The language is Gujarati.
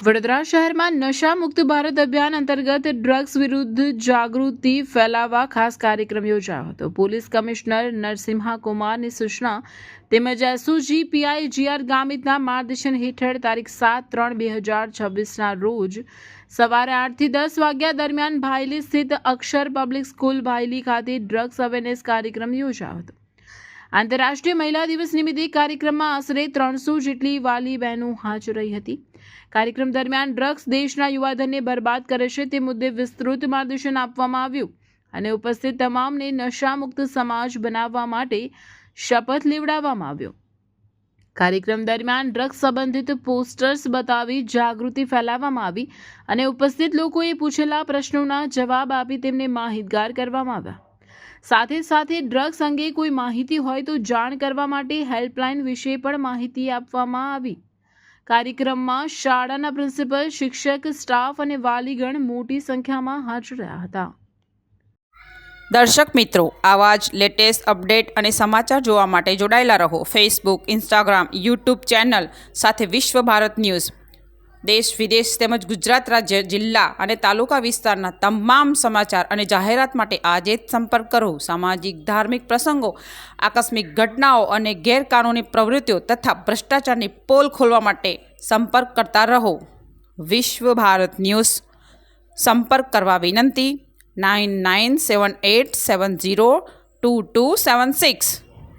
વડોદરા શહેરમાં નશા મુક્ત ભારત અભિયાન અંતર્ગત ડ્રગ્સ વિરુદ્ધ જાગૃતિ ફેલાવવા ખાસ કાર્યક્રમ યોજાયો હતો. પોલીસ કમિશનર નરસિમ્હા કુમારની સૂચના તેમજ એસઓજી પીઆઈ જીઆર ગામિતના માર્ગદર્શન હેઠળ તારીખ 7/3/2026ના રોજ સવારે 8 થી 10 વાગ્યા દરમિયાન ભાયલી સ્થિત અક્ષર પબ્લિક સ્કૂલ ભાયલી ખાતે ડ્રગ્સ અવેરનેસ કાર્યક્રમ યોજાયો હતો. આંતરરાષ્ટ્રીય મહિલા દિવસ નિમિત્તે કાર્યક્રમમાં આશરે 300 જેટલી વાલી બહેનો હાજર રહી હતી. કાર્યક્રમ દરમિયાન ડ્રગ્સ દેશના યુવાધનને બરબાદ કરે છે તે મુદ્દે વિસ્તૃત માર્ગદર્શન આપવામાં આવ્યું અને ઉપસ્થિત તમામને નશામુક્ત સમાજ બનાવવા માટે શપથ લેવડાવવામાં આવ્યો. કાર્યક્રમ દરમિયાન ડ્રગ્સ સંબંધિત પોસ્ટર્સ બતાવી જાગૃતિ ફેલાવવામાં આવી અને ઉપસ્થિત લોકોએ પૂછેલા પ્રશ્નોના જવાબ આપી તેમને માહિતગાર કરવામાં આવ્યા. સાથે ડ્રગ્સ અંગે કોઈ માહિતી હોય તો જાણ કરવા માટે હેલ્પલાઇન વિશે પણ માહિતી આપવામાં આવી. કાર્યક્રમમાં શાળાના પ્રિન્સિપલ, શિક્ષક, સ્ટાફ અને વાલીગણ મોટી સંખ્યામાં હાજર રહ્યા હતા. દર્શક મિત્રો, આવા જ લેટેસ્ટ અપડેટ અને સમાચાર જોવા માટે જોડાયેલા રહો ફેસબુક, ઇન્સ્ટાગ્રામ, યુટ્યુબ ચેનલ સાથે વિશ્વ ભારત ન્યૂઝ. દેશ વિદેશ તેમજ ગુજરાત રાજ્ય, જિલ્લા અને તાલુકા વિસ્તારના તમામ સમાચાર અને જાહેરાત માટે આજે જ સંપર્ક કરો. સામાજિક ધાર્મિક પ્રસંગો, આકસ્મિક ઘટનાઓ અને ગેરકાનૂની પ્રવૃત્તિઓ તથા ભ્રષ્ટાચારની પોલ ખોલવા માટે સંપર્ક કરતા રહો. વિશ્વ ભારત ન્યૂઝ. સંપર્ક કરવા વિનંતી 9978702276.